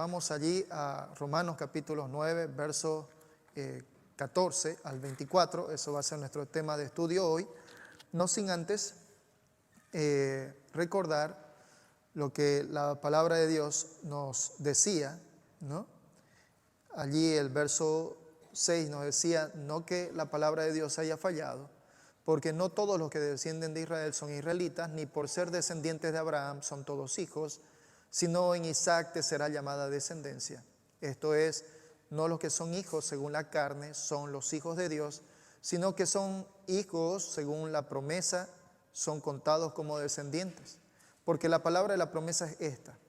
vamos allí a Romanos capítulo 9, versos 14 al 24. Eso va a ser nuestro tema de estudio hoy. No sin antes recordar lo que la palabra de Dios nos decía, ¿no? Allí el verso 6 nos decía, no que la palabra de Dios haya fallado, porque no todos los que descienden de Israel son israelitas, ni por ser descendientes de Abraham son todos hijos, sino en Isaac te será llamada descendencia. Esto es, no los que son hijos según la carne son los hijos de Dios, sino que son hijos según la promesa, son contados como descendientes. Porque la palabra de la promesa es esta: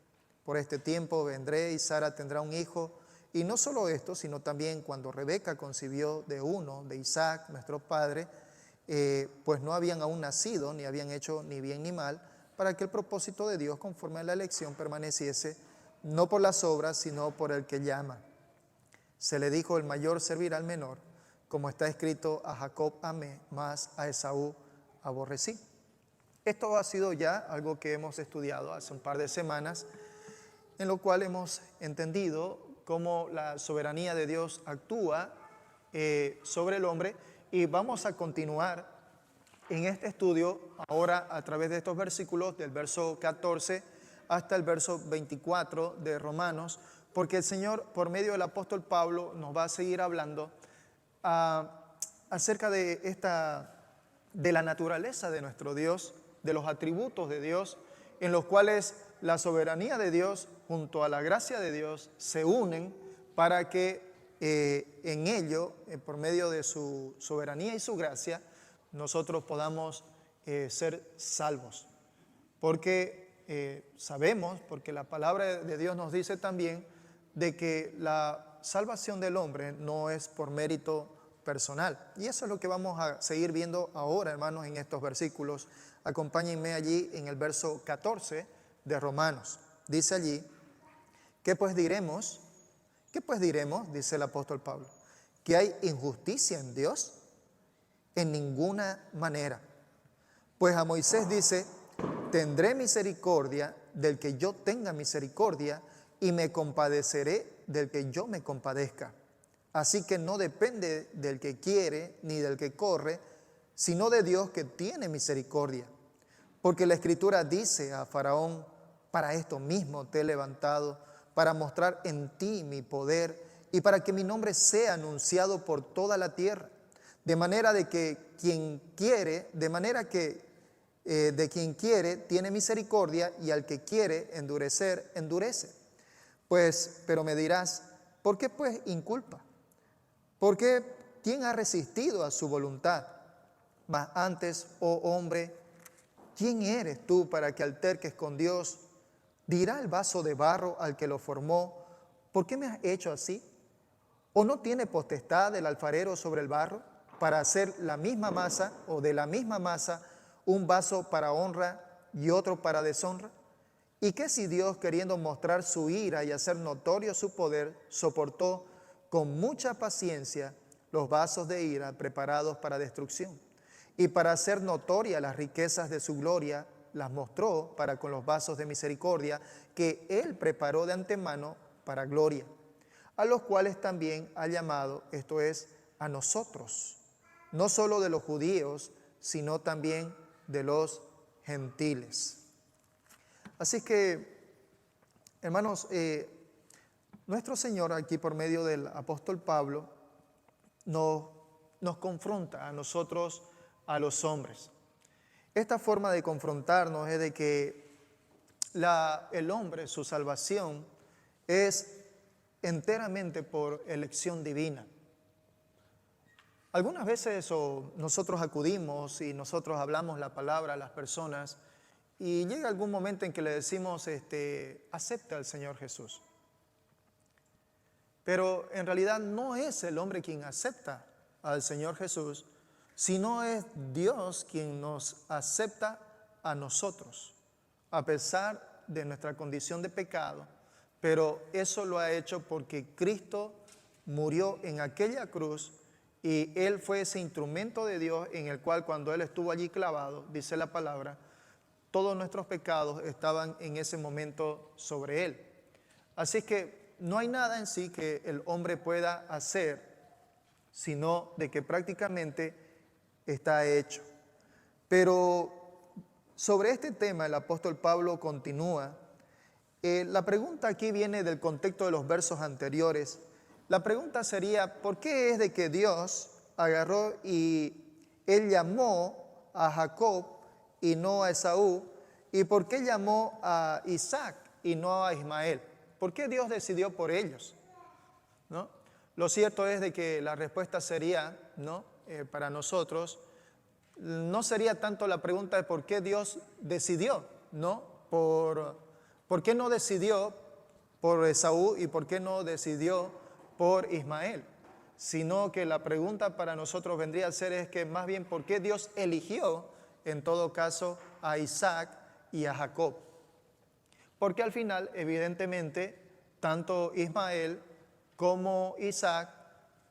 por este tiempo vendré y Sara tendrá un hijo. Y no solo esto, sino también cuando Rebeca concibió de Isaac, nuestro padre, pues no habían aún nacido, ni habían hecho ni bien ni mal, para que el propósito de Dios conforme a la elección permaneciese, no por las obras, sino por el que llama. Se le dijo, el mayor servirá al menor, como está escrito, a Jacob amé, mas a Esaú aborrecí. Esto ha sido ya algo que hemos estudiado hace un par de semanas, en lo cual hemos entendido cómo la soberanía de Dios actúa sobre el hombre, y vamos a continuar en este estudio ahora a través de estos versículos del verso 14 hasta el verso 24 de Romanos, porque el Señor por medio del apóstol Pablo nos va a seguir hablando acerca de la naturaleza de nuestro Dios, de los atributos de Dios, en los cuales la soberanía de Dios junto a la gracia de Dios se unen para que en ello, por medio de su soberanía y su gracia, nosotros podamos ser salvos. Porque sabemos, porque la palabra de Dios nos dice también, de que la salvación del hombre no es por mérito personal. Y eso es lo que vamos a seguir viendo ahora, hermanos, en estos versículos. Acompáñenme allí en el verso 14 de Romanos. Dice allí, ¿qué pues diremos? ¿Qué pues diremos? Dice el apóstol Pablo. ¿Que hay injusticia en Dios? En ninguna manera. Pues a Moisés dice, tendré misericordia del que yo tenga misericordia y me compadeceré del que yo me compadezca. Así que no depende del que quiere ni del que corre, sino de Dios que tiene misericordia. Porque la Escritura dice a Faraón, para esto mismo te he levantado, para mostrar en ti mi poder y para que mi nombre sea anunciado por toda la tierra. De manera de que quien quiere, de quien quiere tiene misericordia, y al que quiere endurecer, endurece. Pero me dirás, ¿por qué pues inculpa? ¿Por qué? ¿Quién ha resistido a su voluntad? Mas antes, oh hombre, ¿quién eres tú para que alterques con Dios? Dirá el vaso de barro al que lo formó, ¿por qué me has hecho así? ¿O no tiene potestad el alfarero sobre el barro para hacer la misma masa, o de la misma masa un vaso para honra y otro para deshonra? ¿Y qué si Dios, queriendo mostrar su ira y hacer notorio su poder, soportó con mucha paciencia los vasos de ira preparados para destrucción? Y para hacer notoria las riquezas de su gloria, las mostró para con los vasos de misericordia que Él preparó de antemano para gloria, a los cuales también ha llamado, esto es, a nosotros, no solo de los judíos, sino también de los gentiles. Así que, hermanos, nuestro Señor aquí por medio del apóstol Pablo nos confronta a nosotros, a los hombres. Esta forma de confrontarnos es de que el hombre, su salvación, es enteramente por elección divina. Algunas veces nosotros acudimos y nosotros hablamos la palabra a las personas, y llega algún momento en que le decimos, acepta al Señor Jesús. Pero en realidad no es el hombre quien acepta al Señor Jesús, sino es Dios quien nos acepta a nosotros, a pesar de nuestra condición de pecado. Pero eso lo ha hecho porque Cristo murió en aquella cruz, y Él fue ese instrumento de Dios en el cual, cuando Él estuvo allí clavado, dice la palabra, todos nuestros pecados estaban en ese momento sobre Él. Así que no hay nada en sí que el hombre pueda hacer, sino de que prácticamente está hecho. Pero sobre este tema el apóstol Pablo continúa. La pregunta aquí viene del contexto de los versos anteriores. La pregunta sería, ¿por qué es de que Dios agarró y Él llamó a Jacob y no a Esaú? ¿Y por qué llamó a Isaac y no a Ismael? ¿Por qué Dios decidió por ellos? ¿No? Lo cierto es de que la respuesta sería, ¿no? Para nosotros, no sería tanto la pregunta de por qué Dios decidió, ¿no? ¿Por qué no decidió por Esaú y por qué no decidió por Ismael? Sino que la pregunta para nosotros vendría a ser es que más bien por qué Dios eligió en todo caso a Isaac y a Jacob. Porque al final, evidentemente, tanto Ismael como Isaac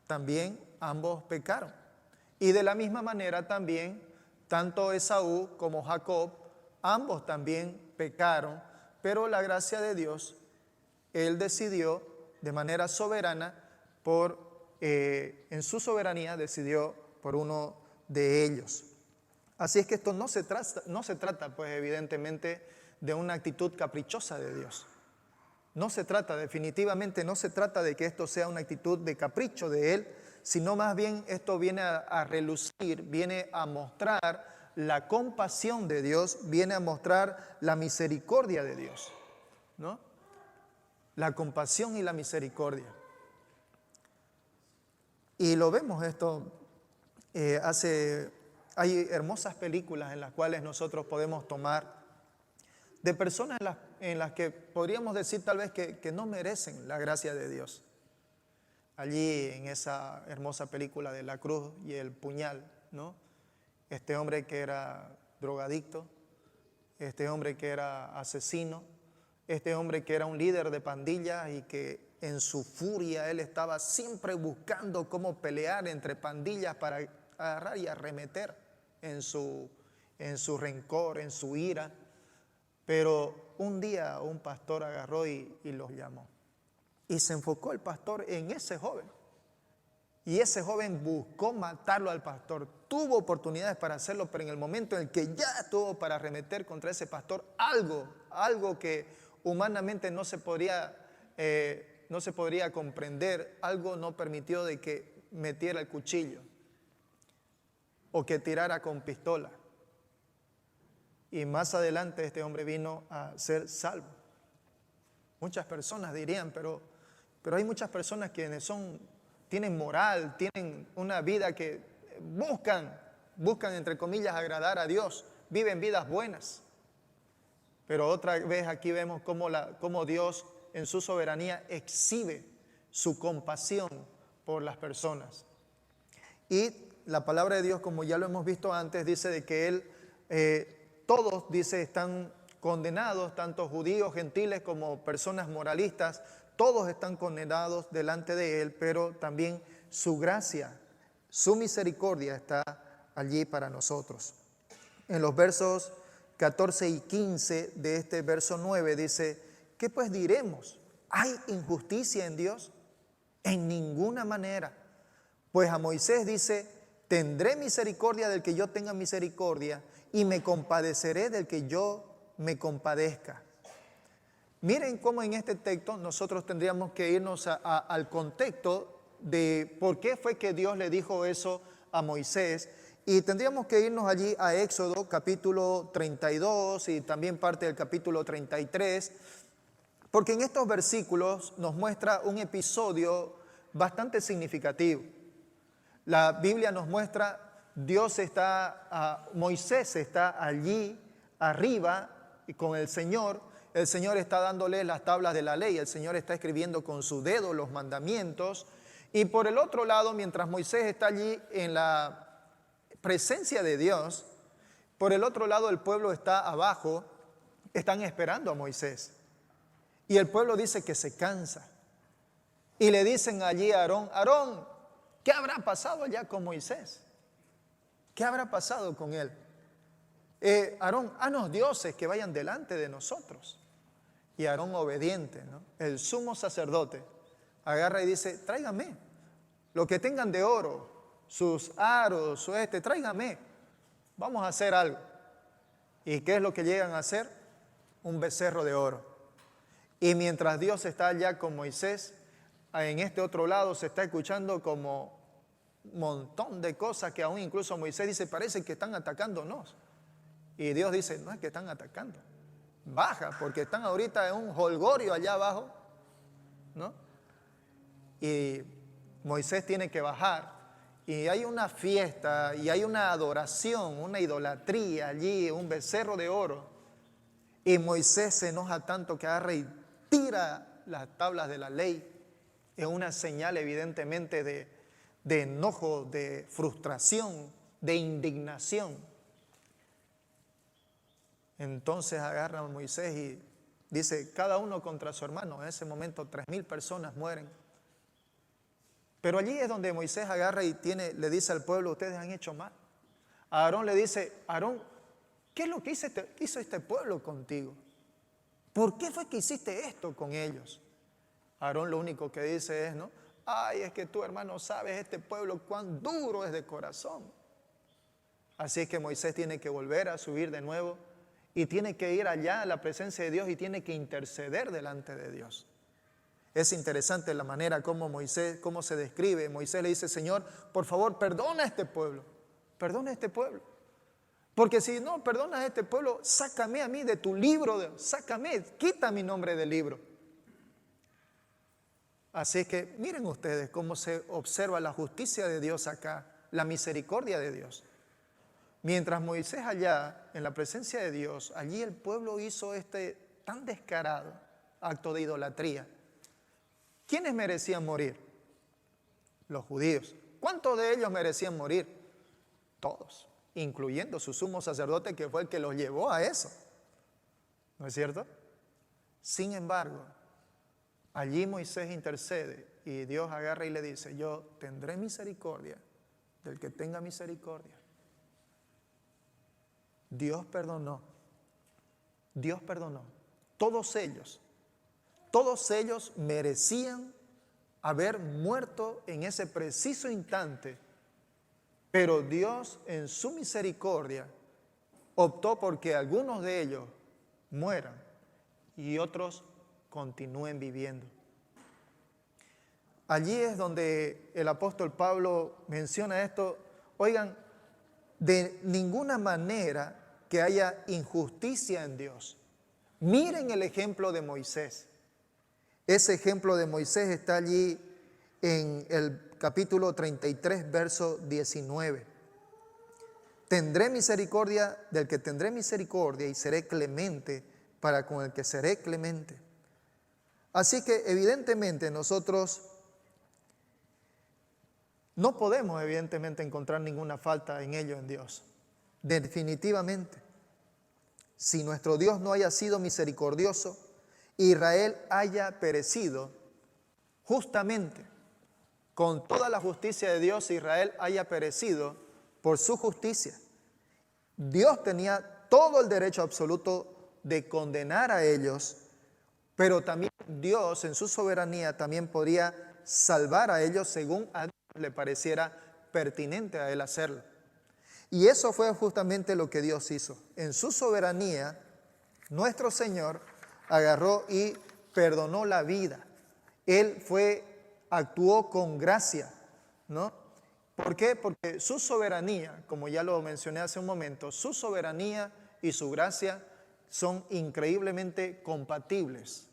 también ambos pecaron. Y de la misma manera también, tanto Esaú como Jacob, ambos también pecaron, pero la gracia de Dios, Él decidió de manera soberana, en su soberanía decidió por uno de ellos. Así es que esto no se trata, pues evidentemente, de una actitud caprichosa de Dios. Definitivamente no se trata de que esto sea una actitud de capricho de Él, sino más bien esto viene a relucir, viene a mostrar la compasión de Dios, viene a mostrar la misericordia de Dios, ¿no? La compasión y la misericordia. Y lo vemos esto, hay hermosas películas en las cuales nosotros podemos tomar de personas en las que podríamos decir tal vez que no merecen la gracia de Dios. Allí en esa hermosa película de la cruz y el puñal, ¿no? Este hombre que era drogadicto, este hombre que era asesino, este hombre que era un líder de pandillas y que en su furia él estaba siempre buscando cómo pelear entre pandillas para agarrar y arremeter en su rencor, en su ira. Pero un día un pastor agarró y los llamó. Y se enfocó el pastor en ese joven. Y ese joven buscó matarlo al pastor. Tuvo oportunidades para hacerlo, pero en el momento en el que ya tuvo para arremeter contra ese pastor, algo que humanamente no se podría comprender, algo no permitió de que metiera el cuchillo o que tirara con pistola. Y más adelante este hombre vino a ser salvo. Muchas personas dirían, pero hay muchas personas que tienen moral, tienen una vida que buscan entre comillas agradar a Dios, viven vidas buenas. Pero otra vez aquí vemos cómo Dios en su soberanía exhibe su compasión por las personas. Y la palabra de Dios, como ya lo hemos visto antes, dice de que Él, todos, dice, están condenados, tanto judíos, gentiles como personas moralistas, todos están condenados delante de Él, pero también su gracia, su misericordia está allí para nosotros. En los versos 14 y 15 de este verso 9 dice, ¿qué pues diremos? ¿Hay injusticia en Dios? En ninguna manera. Pues a Moisés dice, tendré misericordia del que yo tenga misericordia y me compadeceré del que yo me compadezca. Miren cómo en este texto nosotros tendríamos que irnos al contexto de por qué fue que Dios le dijo eso a Moisés. Y tendríamos que irnos allí a Éxodo capítulo 32 y también parte del capítulo 33, porque en estos versículos nos muestra un episodio bastante significativo. La Biblia nos muestra, Moisés está allí arriba y con el Señor está dándole las tablas de la ley, el Señor está escribiendo con su dedo los mandamientos, y por el otro lado, mientras Moisés está allí en la presencia de Dios, por el otro lado el pueblo está abajo, están esperando a Moisés, y el pueblo dice que se cansa, y le dicen allí a Aarón, ¿qué habrá pasado allá con Moisés? ¿Qué habrá pasado con él? Aarón, haznos dioses que vayan delante de nosotros. Y Aarón obediente, ¿no? El sumo sacerdote agarra y dice, tráigame lo que tengan de oro, sus aros, tráigame, vamos a hacer algo. ¿Y qué es lo que llegan a hacer? Un becerro de oro. Y mientras Dios está allá con Moisés, en este otro lado se está escuchando como un montón de cosas que aún incluso Moisés dice, parece que están atacándonos. Y Dios dice, no es que están atacando, baja, porque están ahorita en un holgorio allá abajo, ¿no? Y Moisés tiene que bajar, y hay una fiesta, y hay una adoración, una idolatría allí, un becerro de oro. Y Moisés se enoja tanto que agarra y tira las tablas de la ley. Es una señal evidentemente de enojo, de frustración, de indignación. Entonces agarra a Moisés y dice, cada uno contra su hermano. En ese momento 3,000 personas mueren. Pero allí es donde Moisés agarra y le dice al pueblo, ustedes han hecho mal. A Aarón le dice, Aarón, ¿qué es lo que hizo este pueblo contigo? ¿Por qué fue que hiciste esto con ellos? Aarón lo único que dice es, ¿no? Ay, es que tú, hermano, sabes este pueblo cuán duro es de corazón. Así es que Moisés tiene que volver a subir de nuevo y tiene que ir allá a la presencia de Dios y tiene que interceder delante de Dios. Es interesante la manera como Moisés, cómo se describe. Moisés le dice, Señor, por favor, perdona a este pueblo. Perdona a este pueblo. Porque si no perdonas a este pueblo, sácame a mí de tu libro, sácame, quita mi nombre del libro. Así que miren ustedes cómo se observa la justicia de Dios acá, la misericordia de Dios. Mientras Moisés allá, en la presencia de Dios, allí el pueblo hizo este tan descarado acto de idolatría. ¿Quiénes merecían morir? Los judíos. ¿Cuántos de ellos merecían morir? Todos, incluyendo su sumo sacerdote que fue el que los llevó a eso. ¿No es cierto? Sin embargo, allí Moisés intercede y Dios agarra y le dice, yo tendré misericordia del que tenga misericordia. Dios perdonó. Dios perdonó. Todos ellos merecían haber muerto en ese preciso instante, pero Dios en su misericordia optó porque algunos de ellos mueran y otros continúen viviendo. Allí es donde el apóstol Pablo menciona esto. Oigan, de ninguna manera que haya injusticia en Dios. Miren el ejemplo de Moisés. Ese ejemplo de Moisés está allí en el capítulo 33, verso 19. Tendré misericordia del que tendré misericordia y seré clemente para con el que seré clemente. Así que evidentemente nosotros no podemos evidentemente encontrar ninguna falta en ello en Dios. Definitivamente. Si nuestro Dios no haya sido misericordioso, Israel haya perecido justamente. Con toda la justicia de Dios, Israel haya perecido por su justicia. Dios tenía todo el derecho absoluto de condenar a ellos, pero también Dios en su soberanía también podría salvar a ellos según a Dios le pareciera pertinente a él hacerlo. Y eso fue justamente lo que Dios hizo. En su soberanía, nuestro Señor agarró y perdonó la vida. Él actuó con gracia, ¿no? ¿Por qué? Porque su soberanía, como ya lo mencioné hace un momento, su soberanía y su gracia son increíblemente compatibles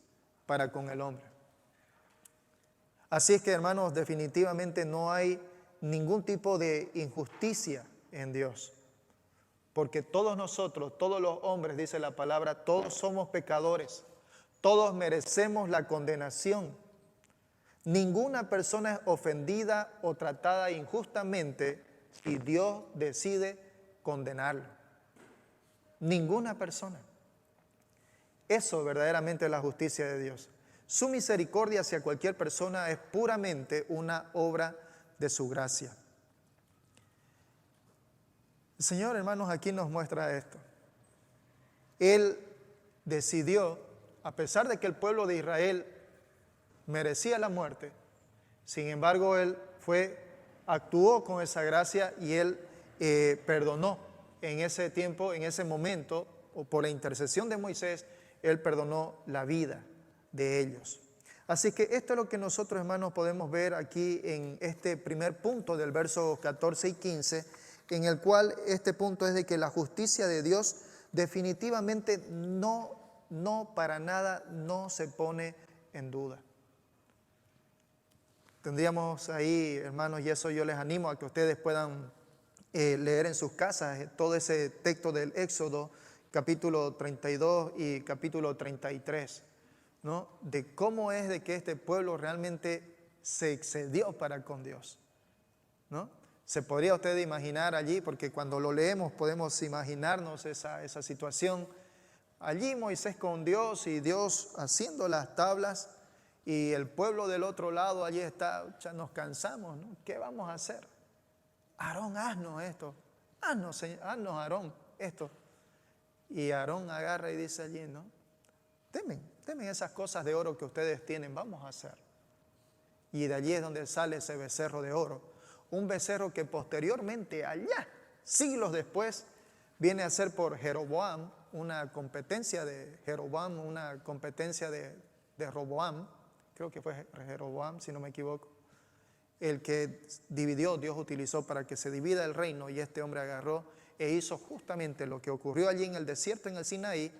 para con el hombre. Así es que, hermanos, definitivamente no hay ningún tipo de injusticia en Dios. Porque todos nosotros, todos los hombres, dice la palabra, todos somos pecadores. Todos merecemos la condenación. Ninguna persona es ofendida o tratada injustamente si Dios decide condenarlo. Ninguna persona. Eso verdaderamente es la justicia de Dios. Su misericordia hacia cualquier persona es puramente una obra de su gracia. El Señor, hermanos, aquí nos muestra esto. Él decidió a pesar de que el pueblo de Israel merecía la muerte, sin embargo, Él actuó con esa gracia y Él perdonó en ese tiempo, en ese momento, o por la intercesión de Moisés, Él perdonó la vida de ellos. Así que esto es lo que nosotros, hermanos, podemos ver aquí en este primer punto del verso 14 y 15, en el cual este punto es de que la justicia de Dios definitivamente no para nada no se pone en duda. Tendríamos ahí, hermanos, y eso yo les animo a que ustedes puedan leer en sus casas todo ese texto del Éxodo, capítulo 32 y capítulo 33, ¿no? De cómo es de que este pueblo realmente se excedió para con Dios, ¿no? Se podría usted imaginar allí, porque cuando lo leemos podemos imaginarnos esa situación. Allí Moisés con Dios y Dios haciendo las tablas y el pueblo del otro lado allí está, ya nos cansamos, ¿no? ¿Qué vamos a hacer? Aarón, haznos esto, haznos Aarón esto. Y Aarón agarra y dice allí, ¿no? Temen esas cosas de oro que ustedes tienen, vamos a hacer. Y de allí es donde sale ese becerro de oro. Un becerro que posteriormente, allá, siglos después, viene a ser por Jeroboam, una competencia de Jeroboam, una competencia de Roboam, creo que fue Jeroboam, si no me equivoco, el que dividió, Dios utilizó para que se divida el reino, y este hombre agarró e hizo justamente lo que ocurrió allí en el desierto, en el Sinaí,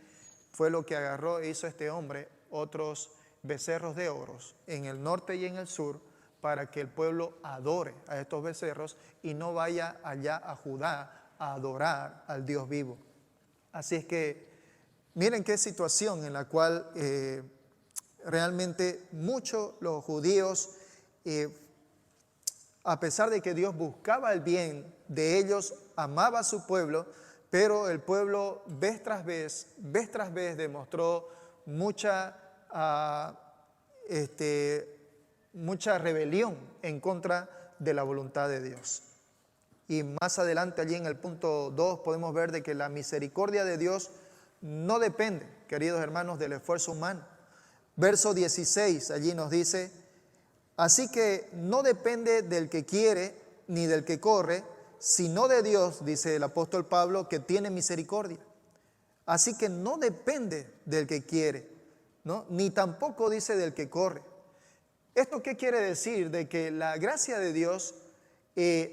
fue lo que agarró e hizo este hombre, otros becerros de oros en el norte y en el sur, para que el pueblo adore a estos becerros y no vaya allá a Judá a adorar al Dios vivo. Así es que miren qué situación en la cual realmente muchos los judíos, a pesar de que Dios buscaba el bien de ellos, amaba a su pueblo, pero el pueblo vez tras vez demostró mucha rebelión en contra de la voluntad de Dios. Y más adelante allí en el punto 2 podemos ver de que la misericordia de Dios no depende, queridos hermanos, del esfuerzo humano. Verso 16 allí nos dice, así que no depende del que quiere ni del que corre, sino de Dios, dice el apóstol Pablo, que tiene misericordia. Así que no depende del que quiere, ¿no? Ni tampoco dice del que corre. ¿Esto qué quiere decir? De que la gracia de Dios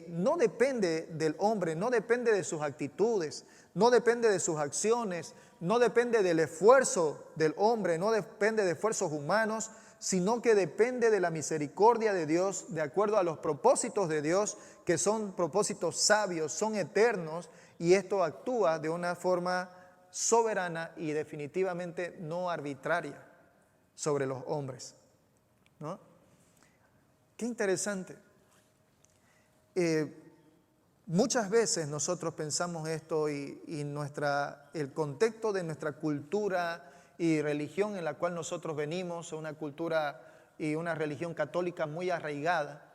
no depende del hombre, no depende de sus actitudes, no depende de sus acciones, no depende del esfuerzo del hombre, no depende de esfuerzos humanos, sino que depende de la misericordia de Dios, de acuerdo a los propósitos de Dios, que son propósitos sabios, son eternos, y esto actúa de una forma soberana y definitivamente no arbitraria sobre los hombres, ¿no? Qué interesante. Muchas veces nosotros pensamos esto y el contexto de nuestra cultura y religión en la cual nosotros venimos, una cultura y una religión católica muy arraigada,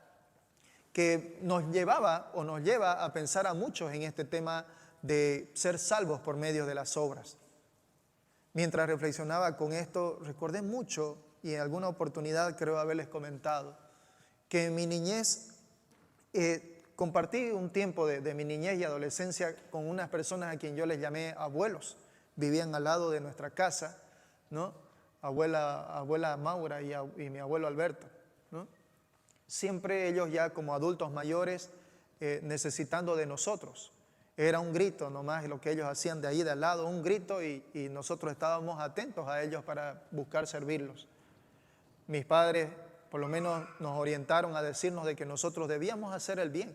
que nos lleva a pensar a muchos en este tema de ser salvos por medio de las obras. Mientras reflexionaba con esto, recordé mucho, y en alguna oportunidad creo haberles comentado, que en mi niñez compartí un tiempo de mi niñez y adolescencia con unas personas a quien yo les llamé abuelos. Vivían al lado de nuestra casa, ¿no? Abuela Maura y mi abuelo Alberto, ¿no? Siempre ellos ya como adultos mayores necesitando de nosotros. Era un grito nomás lo que ellos hacían de ahí de al lado, un grito, y nosotros estábamos atentos a ellos para buscar servirlos. Mis padres por lo menos nos orientaron a decirnos de que nosotros debíamos hacer el bien,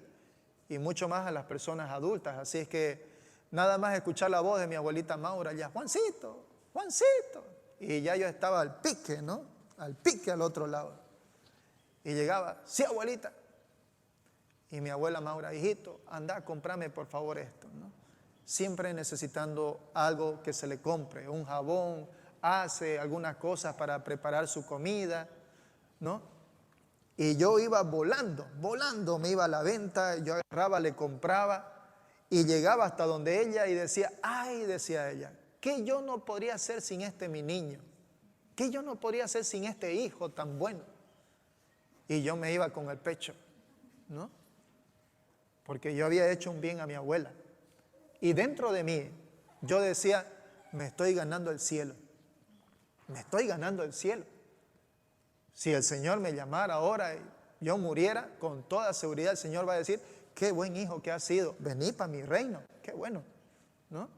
y mucho más a las personas adultas. Así es que nada más escuchar la voz de mi abuelita Maura, ya, Juancito, Juancito, y ya yo estaba al pique, ¿no? Al pique al otro lado. Y llegaba, sí, abuelita. Y mi abuela Maura, hijito, anda, cómprame por favor esto, ¿no? Siempre necesitando algo que se le compre, un jabón, hace algunas cosas para preparar su comida, ¿no? Y yo iba volando, me iba a la venta, yo agarraba, le compraba y llegaba hasta donde ella y decía, ay, decía ella, ¿qué yo no podría hacer sin este mi niño? ¿Qué yo no podría hacer sin este hijo tan bueno? Y yo me iba con el pecho, ¿no? Porque yo había hecho un bien a mi abuela. Y dentro de mí, yo decía, me estoy ganando el cielo. Me estoy ganando el cielo. Si el Señor me llamara ahora y yo muriera, con toda seguridad el Señor va a decir, qué buen hijo que has sido, vení para mi reino, qué bueno, ¿no?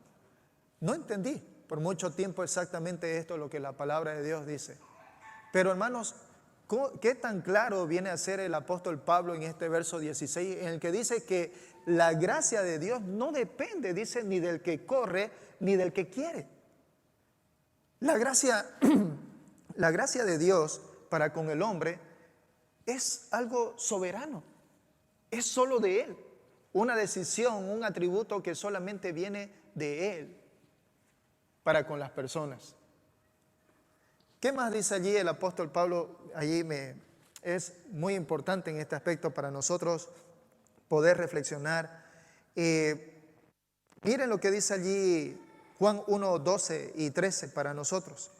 No entendí por mucho tiempo exactamente esto, lo que la palabra de Dios dice. Pero hermanos, ¿qué tan claro viene a ser el apóstol Pablo en este verso 16, en el que dice que la gracia de Dios no depende, dice, ni del que corre, ni del que quiere? La gracia de Dios para con el hombre es algo soberano, es solo de Él, una decisión, un atributo que solamente viene de Él para con las personas. ¿Qué más dice allí el apóstol Pablo? Es muy importante en este aspecto para nosotros poder reflexionar. Miren lo que dice allí Juan 1, 12 y 13 para nosotros.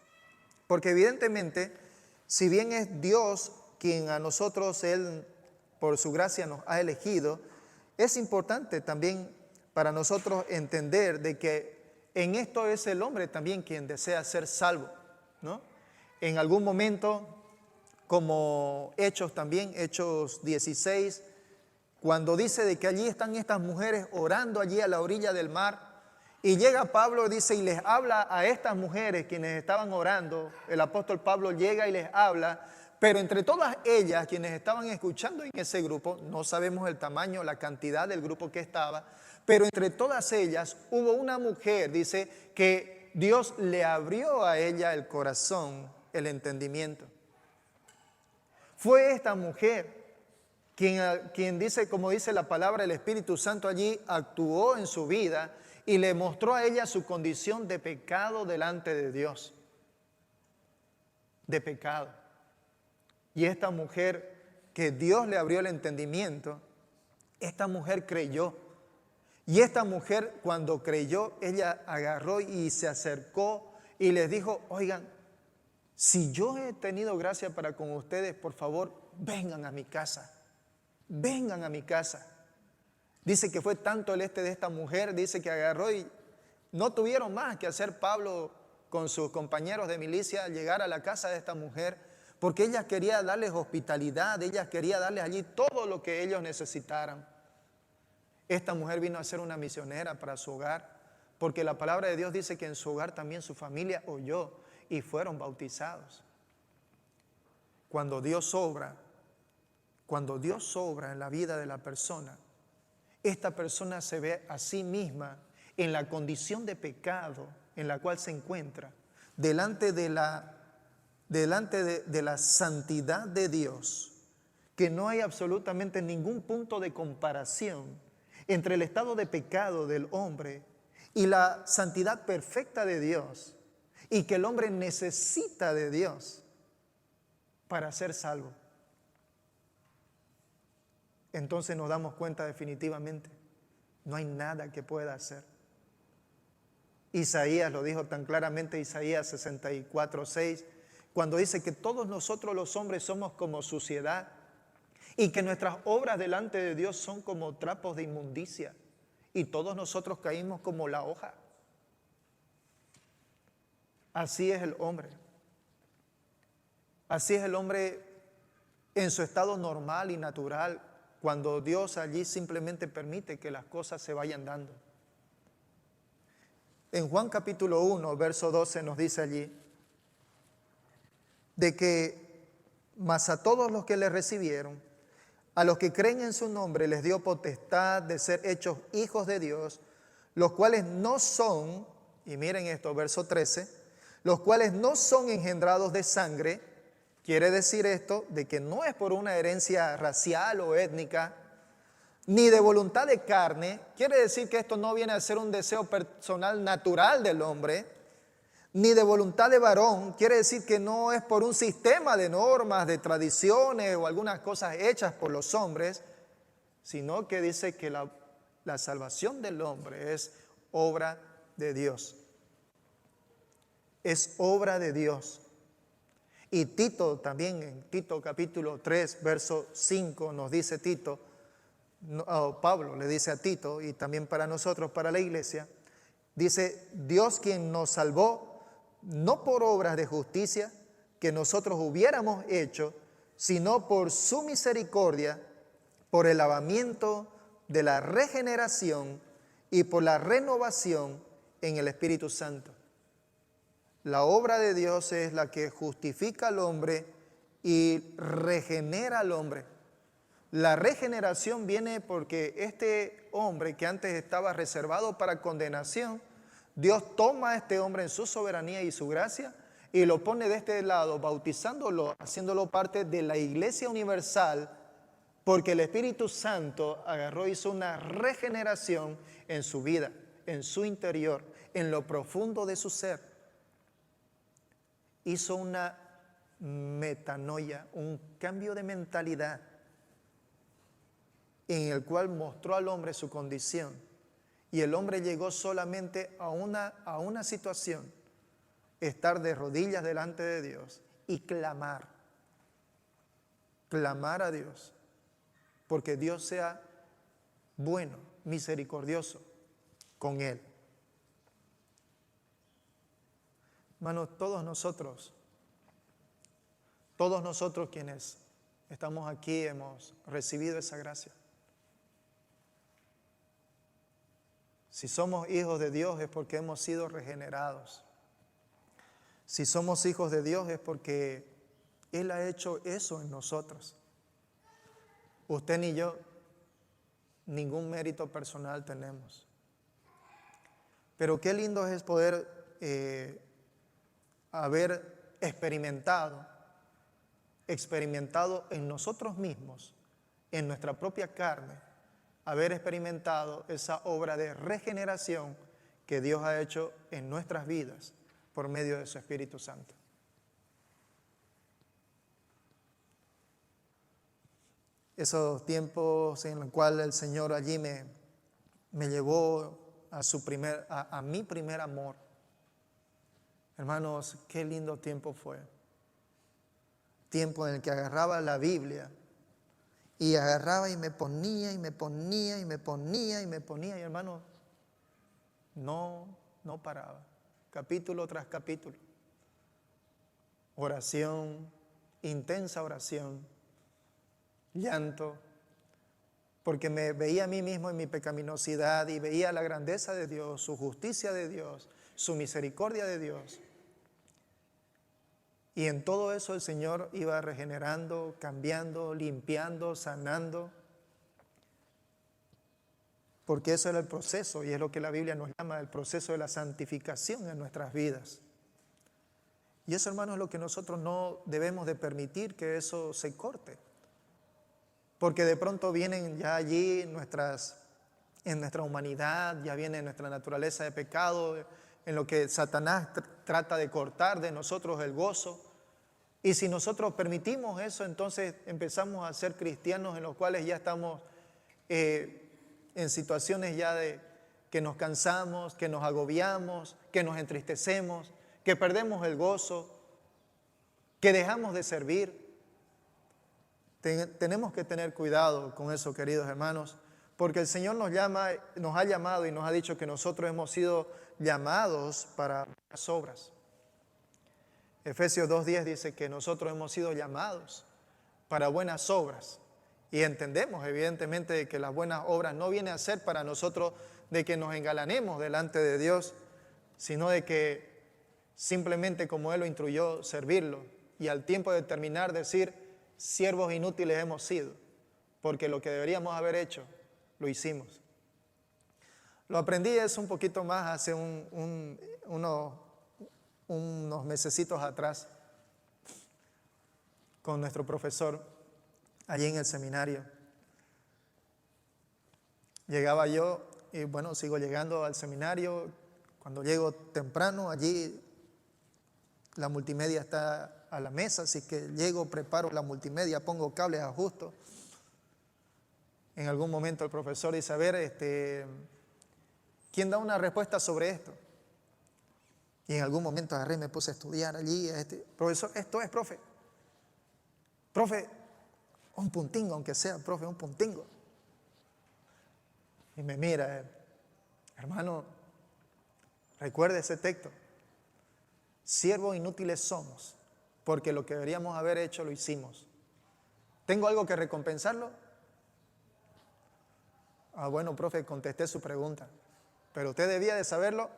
Porque evidentemente, si bien es Dios quien a nosotros, Él por su gracia nos ha elegido, es importante también para nosotros entender de que en esto es el hombre también quien desea ser salvo, ¿no? En algún momento, como Hechos también, Hechos 16, cuando dice de que allí están estas mujeres orando allí a la orilla del mar, y llega Pablo, dice, y les habla a estas mujeres quienes estaban orando. El apóstol Pablo llega y les habla, pero entre todas ellas, quienes estaban escuchando en ese grupo, no sabemos el tamaño, la cantidad del grupo que estaba, pero entre todas ellas hubo una mujer, dice, que Dios le abrió a ella el corazón, el entendimiento. Fue esta mujer quien dice, como dice la palabra, el Espíritu Santo allí actuó en su vida y le mostró a ella su condición de pecado delante de Dios. De pecado. Y esta mujer que Dios le abrió el entendimiento, esta mujer creyó. Y esta mujer, cuando creyó, ella agarró y se acercó y les dijo, oigan, si yo he tenido gracia para con ustedes, por favor, vengan a mi casa. Vengan a mi casa. Dice que fue tanto el de esta mujer, dice que agarró y no tuvieron más que hacer Pablo con sus compañeros de milicia al llegar a la casa de esta mujer, porque ella quería darles hospitalidad, ella quería darles allí todo lo que ellos necesitaran. Esta mujer vino a ser una misionera para su hogar, porque la palabra de Dios dice que en su hogar también su familia oyó y fueron bautizados. Cuando Dios obra en la vida de la persona, esta persona se ve a sí misma en la condición de pecado en la cual se encuentra, delante de la santidad de Dios, que no hay absolutamente ningún punto de comparación entre el estado de pecado del hombre y la santidad perfecta de Dios, y que el hombre necesita de Dios para ser salvo. Entonces nos damos cuenta definitivamente, no hay nada que pueda hacer. Isaías lo dijo tan claramente, Isaías 64:6, cuando dice que todos nosotros los hombres somos como suciedad y que nuestras obras delante de Dios son como trapos de inmundicia y todos nosotros caímos como la hoja. Así es el hombre. Así es el hombre en su estado normal y natural, cuando Dios allí simplemente permite que las cosas se vayan dando. En Juan capítulo 1, verso 12 nos dice allí, de que mas a todos los que le recibieron, a los que creen en su nombre, les dio potestad de ser hechos hijos de Dios, los cuales no son, y miren esto, verso 13, los cuales no son engendrados de sangre. Quiere decir esto de que no es por una herencia racial o étnica, ni de voluntad de carne. Quiere decir que esto no viene a ser un deseo personal natural del hombre, ni de voluntad de varón. Quiere decir que no es por un sistema de normas, de tradiciones o algunas cosas hechas por los hombres, sino que dice que la salvación del hombre es obra de Dios. Es obra de Dios. Y Tito también, en Tito capítulo 3, verso 5, nos dice Tito, Pablo le dice a Tito, y también para nosotros, para la iglesia, dice: Dios quien nos salvó, no por obras de justicia que nosotros hubiéramos hecho, sino por su misericordia, por el lavamiento de la regeneración y por la renovación en el Espíritu Santo. La obra de Dios es la que justifica al hombre y regenera al hombre. La regeneración viene porque este hombre que antes estaba reservado para condenación, Dios toma a este hombre en su soberanía y su gracia y lo pone de este lado, bautizándolo, haciéndolo parte de la iglesia universal, porque el Espíritu Santo agarró y hizo una regeneración en su vida, en su interior, en lo profundo de su ser. Hizo una metanoia, un cambio de mentalidad, en el cual mostró al hombre su condición. Y el hombre llegó solamente a una situación: estar de rodillas delante de Dios y clamar a Dios, porque Dios sea bueno, misericordioso con él. Hermanos, todos nosotros quienes estamos aquí hemos recibido esa gracia. Si somos hijos de Dios es porque hemos sido regenerados. Si somos hijos de Dios es porque Él ha hecho eso en nosotros. Usted ni yo, ningún mérito personal tenemos. Pero qué lindo es poder haber experimentado en nosotros mismos, en nuestra propia carne, haber experimentado esa obra de regeneración que Dios ha hecho en nuestras vidas por medio de su Espíritu Santo. Esos tiempos en los cuales el Señor allí me llevó a mi primer amor. Hermanos, qué lindo tiempo fue. Tiempo en el que agarraba la Biblia y agarraba y me ponía, y hermano, no paraba. Capítulo tras capítulo. Oración, intensa oración, llanto, porque me veía a mí mismo en mi pecaminosidad y veía la grandeza de Dios, su justicia de Dios, su misericordia de Dios. Y en todo eso el Señor iba regenerando, cambiando, limpiando, sanando. Porque eso era el proceso, y es lo que la Biblia nos llama el proceso de la santificación en nuestras vidas. Y eso, hermanos, es lo que nosotros no debemos de permitir, que eso se corte. Porque de pronto vienen ya allí en nuestra humanidad, ya viene nuestra naturaleza de pecado, en lo que Satanás trata de cortar de nosotros el gozo. Y si nosotros permitimos eso, entonces empezamos a ser cristianos en los cuales ya estamos en situaciones ya de que nos cansamos, que nos agobiamos, que nos entristecemos, que perdemos el gozo, que dejamos de servir. Tenemos que tener cuidado con eso, queridos hermanos, porque el Señor nos ha llamado y nos ha dicho que nosotros hemos sido llamados para buenas obras. Efesios 2:10 dice que nosotros hemos sido llamados para buenas obras. Y entendemos evidentemente que las buenas obras no vienen a ser para nosotros de que nos engalanemos delante de Dios, sino de que simplemente, como Él lo instruyó, servirlo. Y al tiempo de terminar, decir: siervos inútiles hemos sido, porque lo que deberíamos haber hecho, lo hicimos. Lo aprendí eso un poquito más hace unos mesecitos atrás con nuestro profesor allí en el seminario. Llegaba yo y bueno, sigo llegando al seminario. Cuando llego temprano, allí la multimedia está a la mesa, así que llego, preparo la multimedia, pongo cables, ajusto. En algún momento el profesor dice: a ver, ¿quién da una respuesta sobre esto? Y en algún momento agarré y me puse a estudiar allí. Profesor, esto es, profe. Profe, un puntingo, aunque sea, profe, un puntingo. Y me mira, hermano, recuerde ese texto. Siervos inútiles somos, porque lo que deberíamos haber hecho lo hicimos. ¿Tengo algo que recompensarlo? Bueno, profe, contesté su pregunta. ¿Pero usted debía de saberlo?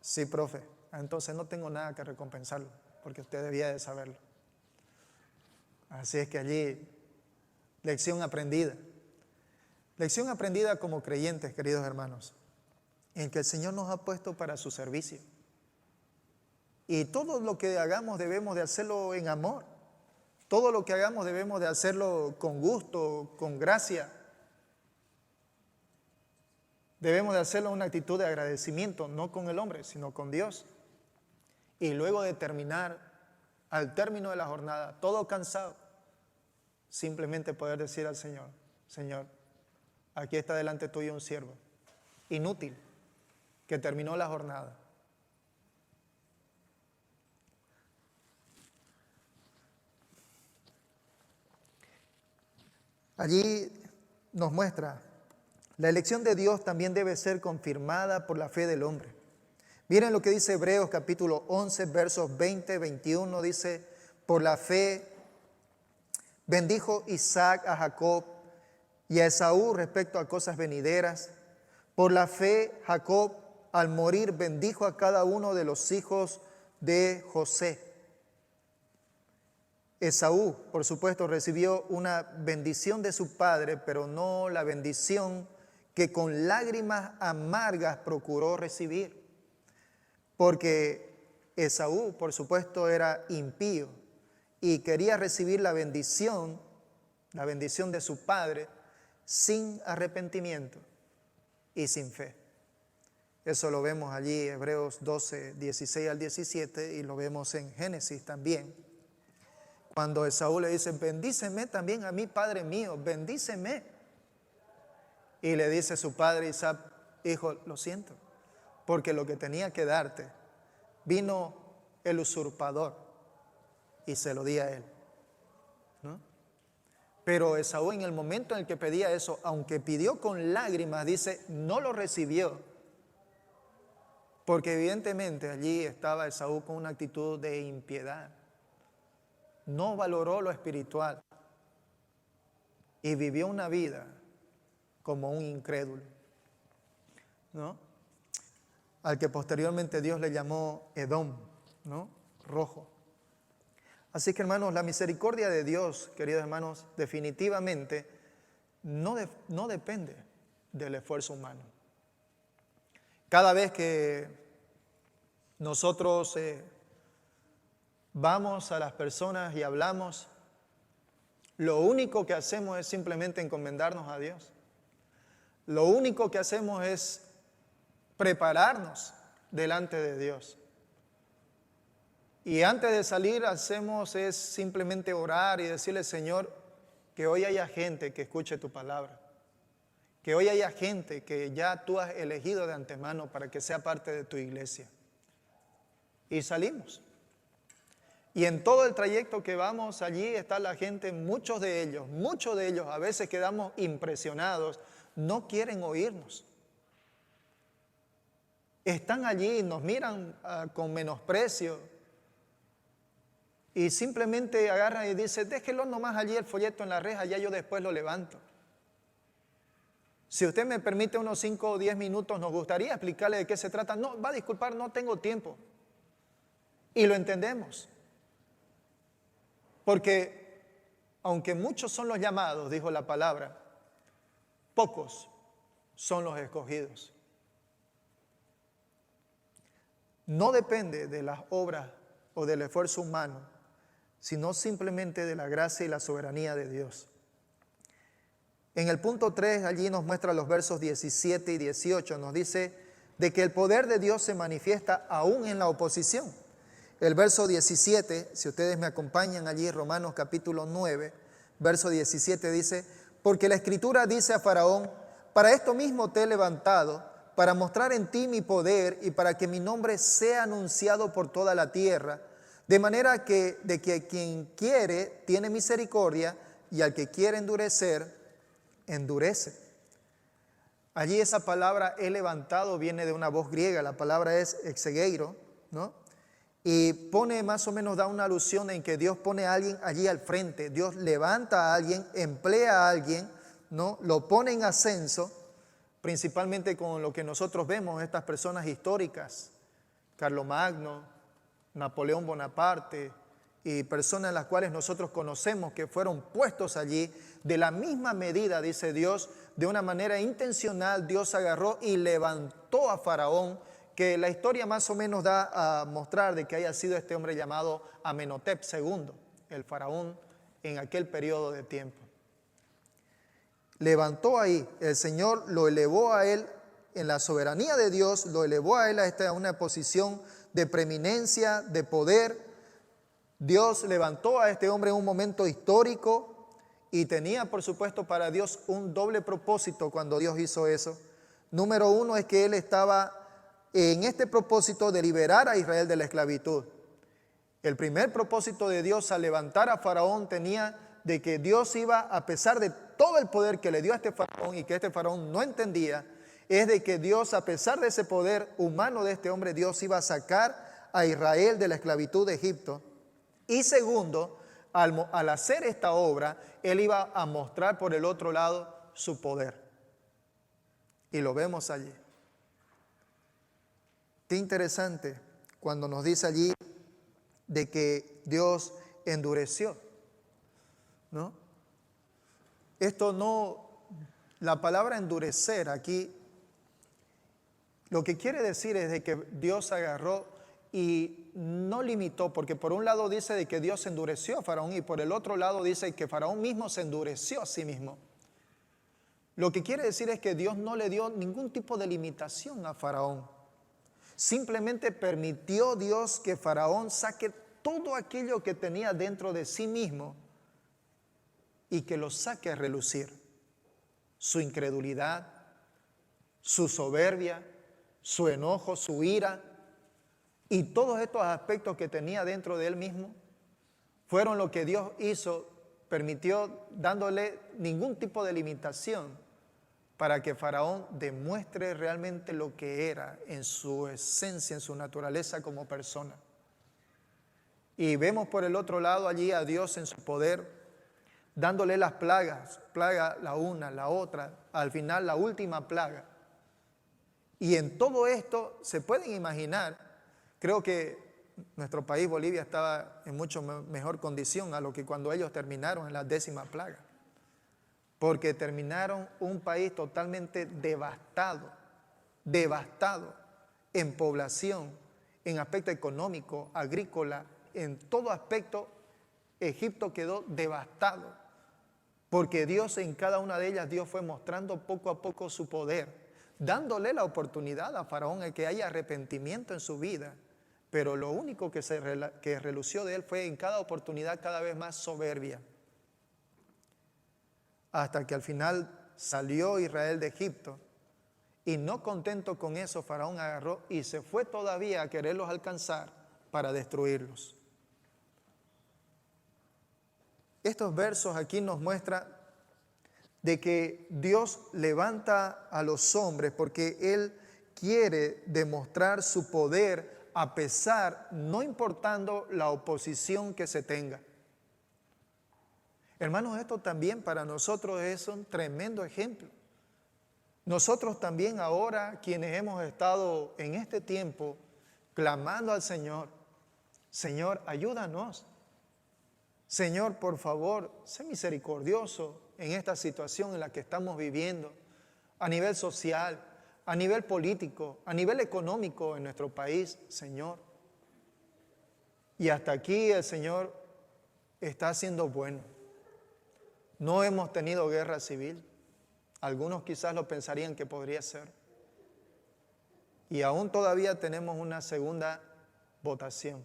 Sí, profe. Entonces no tengo nada que recompensarlo, porque usted debía de saberlo. Así es que allí, lección aprendida. Lección aprendida como creyentes, queridos hermanos, en que el Señor nos ha puesto para su servicio. Y todo lo que hagamos debemos de hacerlo en amor. Todo lo que hagamos debemos de hacerlo con gusto, con gracia. Debemos de hacerlo en una actitud de agradecimiento, no con el hombre, sino con Dios. Y luego de terminar, al término de la jornada, todo cansado, simplemente poder decir al Señor, Señor, aquí está delante tuyo un siervo inútil que terminó la jornada. Allí nos muestra, la elección de Dios también debe ser confirmada por la fe del hombre. Miren lo que dice Hebreos capítulo 11, versos 20, 21, dice, por la fe bendijo Isaac a Jacob y a Esaú respecto a cosas venideras. Por la fe Jacob al morir bendijo a cada uno de los hijos de José. Esaú, por supuesto, recibió una bendición de su padre, pero no la bendición que con lágrimas amargas procuró recibir. Porque Esaú, por supuesto, era impío y quería recibir la bendición de su padre, sin arrepentimiento y sin fe. Eso lo vemos allí, Hebreos 12, 16 al 17, y lo vemos en Génesis también. Cuando Esaú le dice, bendíceme también a mí, padre mío, bendíceme. Y le dice su padre Isaac, hijo, lo siento, porque lo que tenía que darte, vino el usurpador y se lo di a él, ¿no? Pero Esaú, en el momento en el que pedía eso, aunque pidió con lágrimas, dice, no lo recibió. Porque evidentemente allí estaba Esaú con una actitud de impiedad. No valoró lo espiritual y vivió una vida como un incrédulo, ¿no? Al que posteriormente Dios le llamó Edom, ¿no? Rojo. Así que, hermanos, la misericordia de Dios, queridos hermanos, definitivamente no depende del esfuerzo humano. Cada vez que nosotros vamos a las personas y hablamos, lo único que hacemos es simplemente encomendarnos a Dios. Lo único que hacemos es prepararnos delante de Dios. Y antes de salir hacemos es simplemente orar y decirle, Señor, que hoy haya gente que escuche tu palabra. Que hoy haya gente que ya tú has elegido de antemano para que sea parte de tu iglesia. Y salimos. Y en todo el trayecto que vamos allí está la gente, muchos de ellos, a veces quedamos impresionados, no quieren oírnos. Están allí, nos miran con menosprecio y simplemente agarran y dicen, déjelo nomás allí el folleto en la reja, ya yo después lo levanto. Si usted me permite unos 5 o 10 minutos, nos gustaría explicarle de qué se trata. No, va a disculpar, no tengo tiempo. Y lo entendemos. Porque aunque muchos son los llamados, dijo la palabra, pocos son los escogidos. No depende de las obras o del esfuerzo humano, sino simplemente de la gracia y la soberanía de Dios. En el punto 3, allí nos muestra los versos 17 y 18, nos dice de que el poder de Dios se manifiesta aún en la oposición. El verso 17, si ustedes me acompañan allí, Romanos capítulo 9, verso 17 dice, porque la Escritura dice a Faraón, para esto mismo te he levantado, para mostrar en ti mi poder y para que mi nombre sea anunciado por toda la tierra, de manera que de que quien quiere tiene misericordia y al que quiere endurecer, endurece. Allí esa palabra he levantado viene de una voz griega, la palabra es exegeiro, ¿no? Y pone más o menos, da una alusión en que Dios pone a alguien allí al frente, Dios levanta a alguien, emplea a alguien, ¿no? Lo pone en ascenso, principalmente con lo que nosotros vemos, estas personas históricas, Carlomagno, Napoleón Bonaparte y personas las cuales nosotros conocemos que fueron puestos allí, de la misma medida, dice Dios, de una manera intencional, Dios agarró y levantó a Faraón, que la historia más o menos da a mostrar de que haya sido este hombre llamado Amenhotep II, el faraón en aquel periodo de tiempo. Levantó ahí, el Señor lo elevó a él en la soberanía de Dios, lo elevó a él a una posición de preeminencia, de poder. Dios levantó a este hombre en un momento histórico y tenía, por supuesto, para Dios un doble propósito cuando Dios hizo eso. Número uno es que él estaba en este propósito de liberar a Israel de la esclavitud. El primer propósito de Dios al levantar a Faraón tenía de que Dios iba, a pesar de todo el poder que le dio a este Faraón y que este Faraón no entendía, es de que Dios, a pesar de ese poder humano de este hombre, Dios iba a sacar a Israel de la esclavitud de Egipto. Y segundo, al hacer esta obra, Él iba a mostrar por el otro lado su poder. Y lo vemos allí. Qué interesante cuando nos dice allí de que Dios endureció, ¿no? Esto no, la palabra endurecer aquí, lo que quiere decir es de que Dios agarró y no limitó, porque por un lado dice de que Dios endureció a Faraón y por el otro lado dice que Faraón mismo se endureció a sí mismo. Lo que quiere decir es que Dios no le dio ningún tipo de limitación a Faraón. Simplemente permitió Dios que Faraón saque todo aquello que tenía dentro de sí mismo y que lo saque a relucir. Su incredulidad, su soberbia, su enojo, su ira y todos estos aspectos que tenía dentro de él mismo fueron lo que Dios hizo, permitió dándole ningún tipo de limitación para que Faraón demuestre realmente lo que era en su esencia, en su naturaleza como persona. Y vemos por el otro lado allí a Dios en su poder, dándole las plagas, plaga la una, la otra, al final la última plaga. Y en todo esto se pueden imaginar, creo que nuestro país, Bolivia, estaba en mucho mejor condición a lo que cuando ellos terminaron en la 10ª plaga. Porque terminaron un país totalmente devastado en población, en aspecto económico, agrícola, en todo aspecto. Egipto quedó devastado, porque Dios en cada una de ellas, Dios fue mostrando poco a poco su poder, dándole la oportunidad a Faraón de que haya arrepentimiento en su vida, pero lo único que relució de él fue en cada oportunidad cada vez más soberbia. Hasta que al final salió Israel de Egipto y no contento con eso, Faraón agarró y se fue todavía a quererlos alcanzar para destruirlos. Estos versos aquí nos muestran de que Dios levanta a los hombres porque Él quiere demostrar su poder a pesar, no importando la oposición que se tenga. Hermanos, esto también para nosotros es un tremendo ejemplo. Nosotros también ahora, quienes hemos estado en este tiempo clamando al Señor, Señor, ayúdanos. Señor, por favor, sé misericordioso en esta situación en la que estamos viviendo, a nivel social, a nivel político, a nivel económico en nuestro país, Señor. Y hasta aquí el Señor está siendo bueno. No hemos tenido guerra civil. Algunos quizás lo pensarían que podría ser. Y aún todavía tenemos una segunda votación.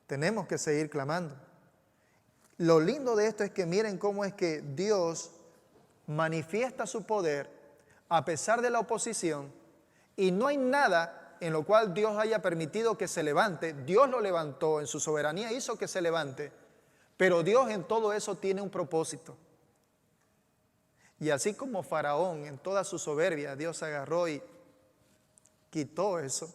Tenemos que seguir clamando. Lo lindo de esto es que miren cómo es que Dios manifiesta su poder a pesar de la oposición, y no hay nada en lo cual Dios haya permitido que se levante. Dios lo levantó en su soberanía, hizo que se levante, pero Dios en todo eso tiene un propósito. Y así como Faraón en toda su soberbia, Dios agarró y quitó eso.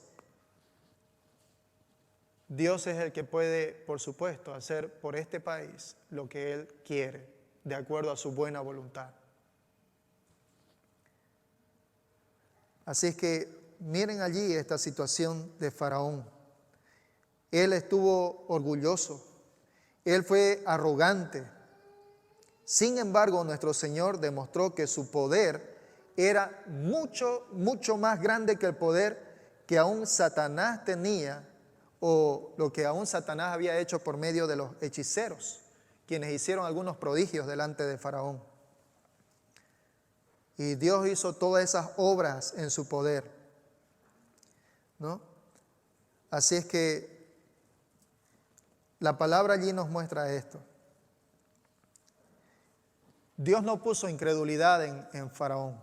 Dios es el que puede, por supuesto, hacer por este país lo que Él quiere, de acuerdo a su buena voluntad. Así es que miren allí esta situación de Faraón. Él estuvo orgulloso, él fue arrogante. Sin embargo, nuestro Señor demostró que su poder era mucho, mucho más grande que el poder que aún Satanás tenía, o lo que aún Satanás había hecho por medio de los hechiceros, quienes hicieron algunos prodigios delante de Faraón. Y Dios hizo todas esas obras en su poder, ¿no? Así es que la palabra allí nos muestra esto. Dios no puso incredulidad en Faraón,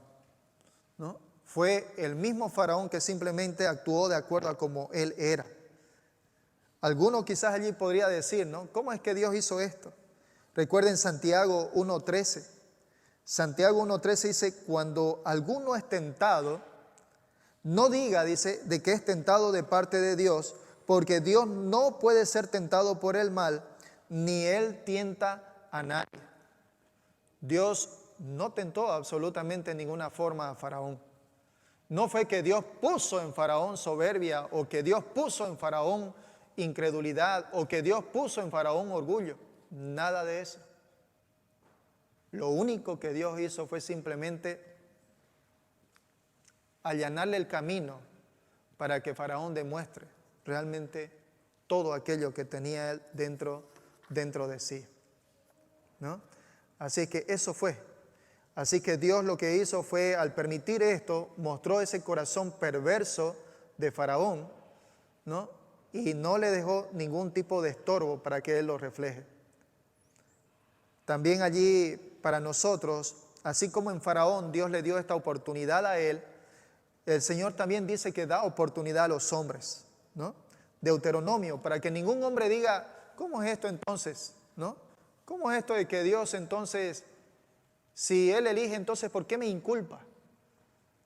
¿no? Fue el mismo Faraón que simplemente actuó de acuerdo a como él era. Alguno quizás allí podría decir, ¿no? ¿Cómo es que Dios hizo esto? Recuerden Santiago 1:13. Santiago 1:13 dice, cuando alguno es tentado, no diga, dice, de que es tentado de parte de Dios, porque Dios no puede ser tentado por el mal, ni Él tienta a nadie. Dios no tentó absolutamente en ninguna forma a Faraón. No fue que Dios puso en Faraón soberbia, o que Dios puso en Faraón incredulidad, o que Dios puso en Faraón orgullo. Nada de eso. Lo único que Dios hizo fue simplemente allanarle el camino para que Faraón demuestre realmente todo aquello que tenía él dentro de sí, ¿no? Así que eso fue. Así que Dios lo que hizo fue, al permitir esto, mostró ese corazón perverso de Faraón, ¿no? Y no le dejó ningún tipo de estorbo para que él lo refleje. También allí para nosotros, así como en Faraón Dios le dio esta oportunidad a él, el Señor también dice que da oportunidad a los hombres, ¿no? Deuteronomio, para que ningún hombre diga, ¿cómo es esto entonces? ¿No? ¿Cómo es esto de que Dios entonces, si Él elige, entonces ¿por qué me inculpa?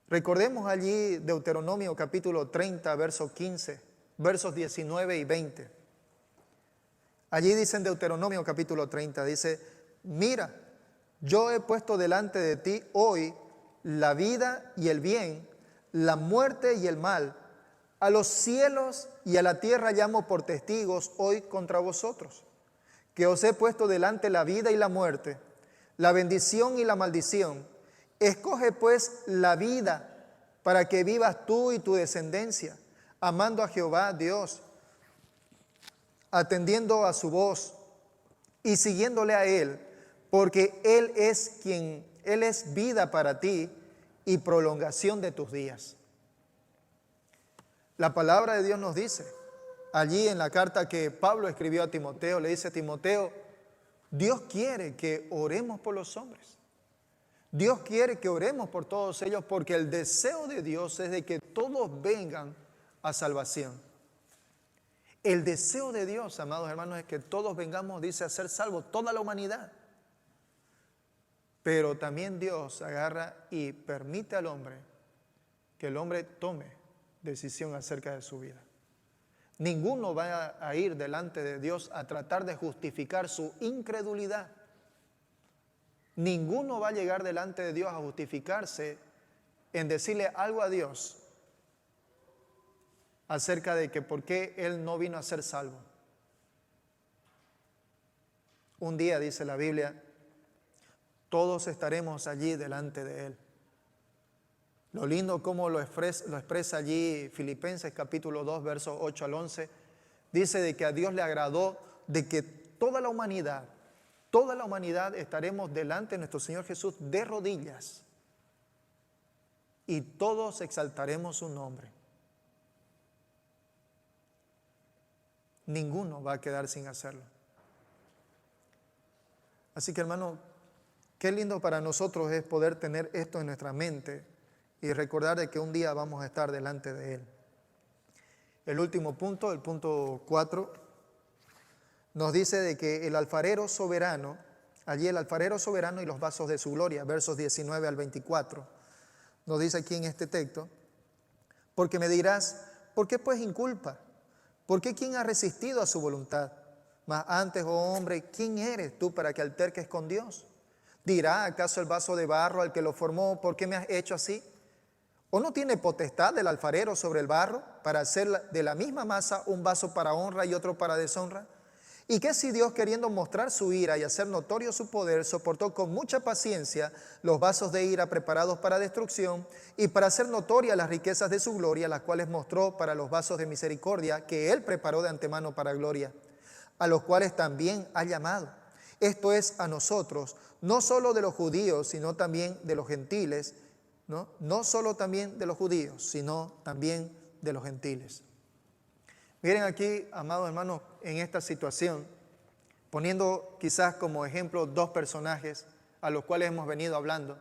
Recordemos allí Deuteronomio capítulo 30, verso 15, versos 19 y 20. Allí dice en Deuteronomio capítulo 30, dice, mira, yo he puesto delante de ti hoy la vida y el bien, la muerte y el mal. A los cielos y a la tierra llamo por testigos hoy contra vosotros, que os he puesto delante la vida y la muerte, la bendición y la maldición. Escoge pues la vida para que vivas tú y tu descendencia, amando a Jehová Dios, atendiendo a su voz y siguiéndole a Él, porque Él es vida para ti y prolongación de tus días. La palabra de Dios nos dice, allí en la carta que Pablo escribió a Timoteo, le dice a Timoteo, Dios quiere que oremos por los hombres. Dios quiere que oremos por todos ellos, porque el deseo de Dios es de que todos vengan a salvación. El deseo de Dios, amados hermanos, es que todos vengamos, dice, a ser salvos, toda la humanidad. Pero también Dios agarra y permite al hombre que el hombre tome decisión acerca de su vida. Ninguno va a ir delante de Dios a tratar de justificar su incredulidad. Ninguno va a llegar delante de Dios a justificarse en decirle algo a Dios acerca de que por qué Él no vino a ser salvo. Un día, dice la Biblia, todos estaremos allí delante de Él. Lo lindo como lo expresa allí Filipenses capítulo 2, versos 8 al 11, dice de que a Dios le agradó de que toda la humanidad estaremos delante de nuestro Señor Jesús de rodillas y todos exaltaremos su nombre. Ninguno va a quedar sin hacerlo. Así que, hermano, qué lindo para nosotros es poder tener esto en nuestra mente, y recordar de que un día vamos a estar delante de Él. El último punto, el punto 4, nos dice de que el alfarero soberano, allí el alfarero soberano y los vasos de su gloria, versos 19 al 24, nos dice aquí en este texto, porque me dirás, ¿por qué pues inculpa? ¿Por qué quién ha resistido a su voluntad? Mas antes, oh hombre, ¿quién eres tú para que alterques con Dios? ¿Dirá acaso el vaso de barro al que lo formó, ¿por qué me has hecho así? ¿O no tiene potestad el alfarero sobre el barro para hacer de la misma masa un vaso para honra y otro para deshonra? ¿Y qué si Dios, queriendo mostrar su ira y hacer notorio su poder, soportó con mucha paciencia los vasos de ira preparados para destrucción y para hacer notorias las riquezas de su gloria, las cuales mostró para los vasos de misericordia que Él preparó de antemano para gloria, a los cuales también ha llamado? Esto es a nosotros, no solo de los judíos, sino también de los gentiles, no solo también de los judíos, sino también de los gentiles. Miren aquí, amados hermanos, en esta situación, poniendo quizás como ejemplo dos personajes a los cuales hemos venido hablando,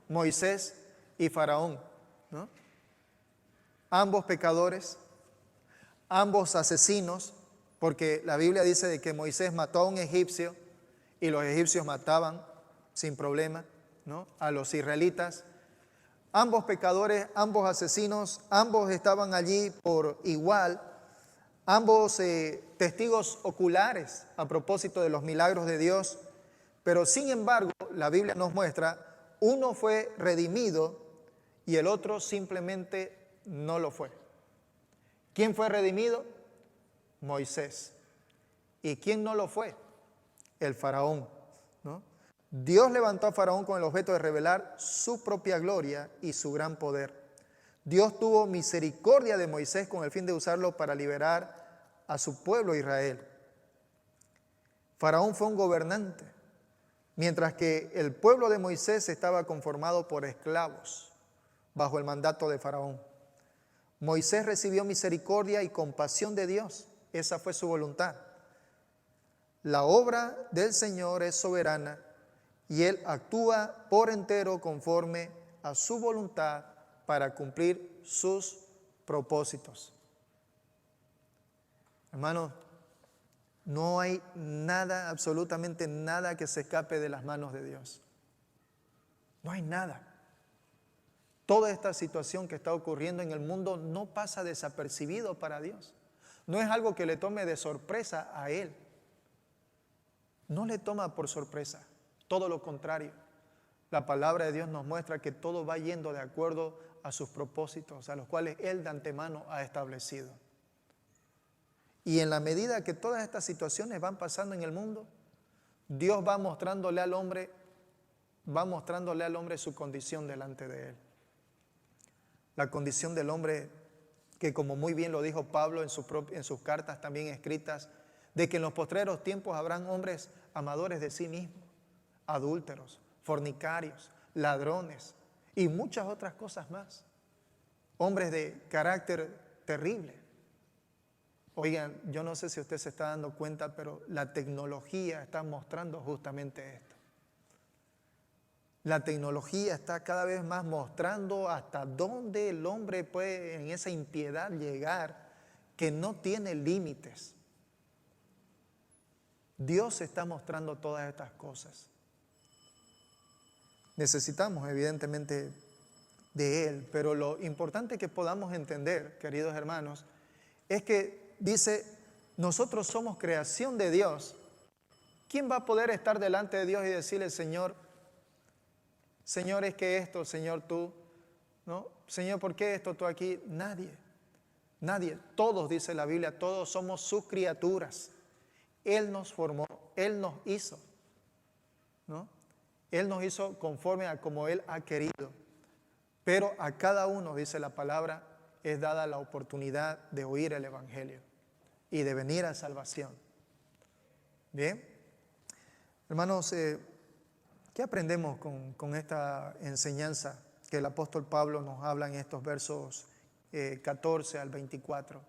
Moisés y Faraón, ¿no? Ambos pecadores, ambos asesinos, porque la Biblia dice de que Moisés mató a un egipcio y los egipcios mataban sin problema, ¿no?, a los israelitas. Ambos pecadores, ambos asesinos, ambos estaban allí por igual, ambos testigos oculares a propósito de los milagros de Dios, pero sin embargo la Biblia nos muestra, uno fue redimido y el otro simplemente no lo fue. ¿Quién fue redimido? Moisés. ¿Y quién no lo fue? El faraón, ¿no? Dios levantó a Faraón con el objeto de revelar su propia gloria y su gran poder. Dios tuvo misericordia de Moisés con el fin de usarlo para liberar a su pueblo Israel. Faraón fue un gobernante, mientras que el pueblo de Moisés estaba conformado por esclavos bajo el mandato de Faraón. Moisés recibió misericordia y compasión de Dios. Esa fue su voluntad. La obra del Señor es soberana y Él actúa por entero conforme a su voluntad para cumplir sus propósitos. Hermanos, no hay nada, absolutamente nada que se escape de las manos de Dios. No hay nada. Toda esta situación que está ocurriendo en el mundo no pasa desapercibido para Dios. No es algo que le tome de sorpresa a Él. No le toma por sorpresa. Todo lo contrario, la palabra de Dios nos muestra que todo va yendo de acuerdo a sus propósitos, a los cuales Él de antemano ha establecido. Y en la medida que todas estas situaciones van pasando en el mundo, Dios va mostrándole al hombre su condición delante de Él. La condición del hombre que, como muy bien lo dijo Pablo en sus cartas también escritas, de que en los postreros tiempos habrán hombres amadores de sí mismos, adúlteros, fornicarios, ladrones y muchas otras cosas más. Hombres de carácter terrible. Oigan, yo no sé si usted se está dando cuenta, pero la tecnología está mostrando justamente esto. La tecnología está cada vez más mostrando hasta dónde el hombre puede en esa impiedad llegar, que no tiene límites. Dios está mostrando todas estas cosas. Necesitamos evidentemente de Él, pero lo importante que podamos entender, queridos hermanos, es que dice, nosotros somos creación de Dios. ¿Quién va a poder estar delante de Dios y decirle, Señor, es que esto, Señor, tú, ¿no? Señor, ¿por qué esto tú aquí? Nadie, nadie. Todos, dice la Biblia, todos somos sus criaturas. Él nos formó, Él nos hizo, ¿no? Él nos hizo conforme a como Él ha querido. Pero a cada uno, dice la palabra, es dada la oportunidad de oír el Evangelio y de venir a salvación. Bien, hermanos, ¿qué aprendemos con esta enseñanza que el apóstol Pablo nos habla en estos versos 14 al 24?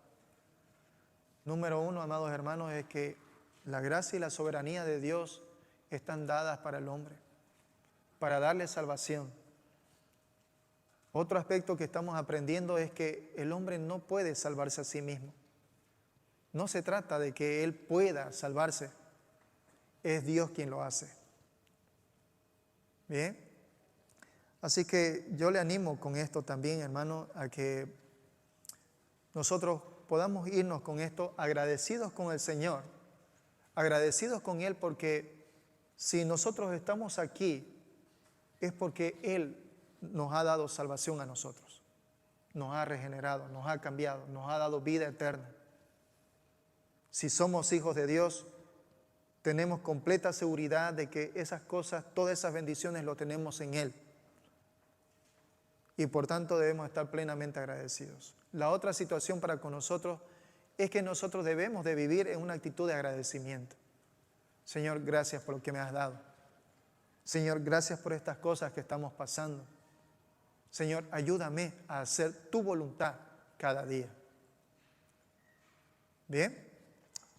Número uno, amados hermanos, es que la gracia y la soberanía de Dios están dadas para el hombre, para darle salvación. Otro aspecto que estamos aprendiendo es que el hombre no puede salvarse a sí mismo. No se trata de que él pueda salvarse, es Dios quien lo hace. Bien, así que yo le animo con esto también, hermano, a que nosotros podamos irnos con esto agradecidos con el Señor, agradecidos con Él, porque si nosotros estamos aquí es porque Él nos ha dado salvación a nosotros, nos ha regenerado, nos ha cambiado, nos ha dado vida eterna. Si somos hijos de Dios, tenemos completa seguridad de que esas cosas, todas esas bendiciones lo tenemos en Él. Y por tanto debemos estar plenamente agradecidos. La otra situación para con nosotros es que nosotros debemos de vivir en una actitud de agradecimiento. Señor, gracias por lo que me has dado. Señor, gracias por estas cosas que estamos pasando. Señor, ayúdame a hacer tu voluntad cada día. Bien,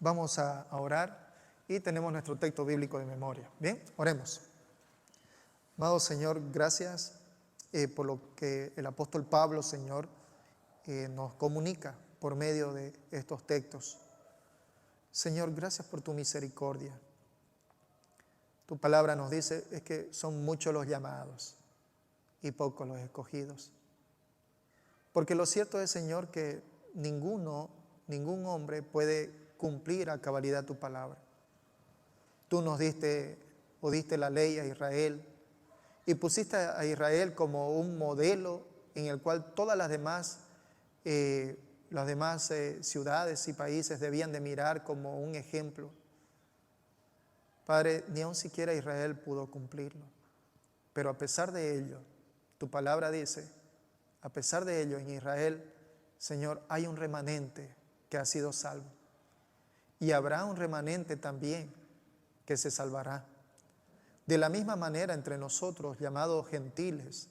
vamos a orar y tenemos nuestro texto bíblico de memoria. Bien, oremos. Amado Señor, gracias por lo que el apóstol Pablo, Señor, nos comunica por medio de estos textos. Señor, gracias por tu misericordia. Tu palabra nos dice es que son muchos los llamados y pocos los escogidos. Porque lo cierto es, Señor, que ningún hombre puede cumplir a cabalidad tu palabra. Tú nos diste la ley a Israel y pusiste a Israel como un modelo en el cual todas las demás ciudades y países debían de mirar como un ejemplo. Padre, ni aun siquiera Israel pudo cumplirlo. Pero a pesar de ello, tu palabra dice, a pesar de ello, en Israel, Señor, hay un remanente que ha sido salvo. Y habrá un remanente también que se salvará. De la misma manera entre nosotros, llamados gentiles,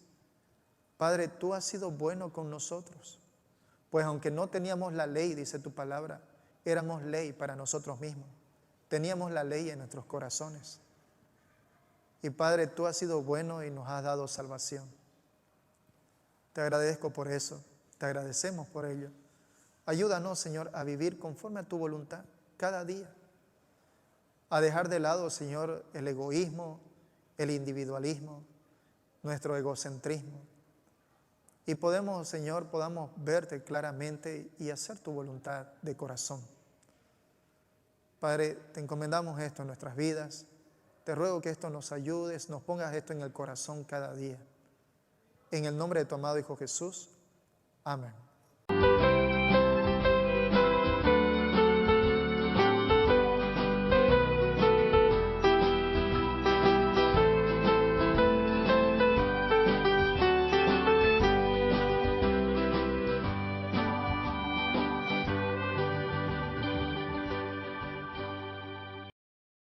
Padre, tú has sido bueno con nosotros. Pues aunque no teníamos la ley, dice tu palabra, éramos ley para nosotros mismos. Teníamos la ley en nuestros corazones. Y Padre, tú has sido bueno y nos has dado salvación. Te agradezco por eso, te agradecemos por ello. Ayúdanos, Señor, a vivir conforme a tu voluntad cada día. A dejar de lado, Señor, el egoísmo, el individualismo, nuestro egocentrismo. Y podamos verte claramente y hacer tu voluntad de corazón. Padre, te encomendamos esto en nuestras vidas. Te ruego que esto nos ayudes, nos pongas esto en el corazón cada día. En el nombre de tu amado Hijo Jesús. Amén.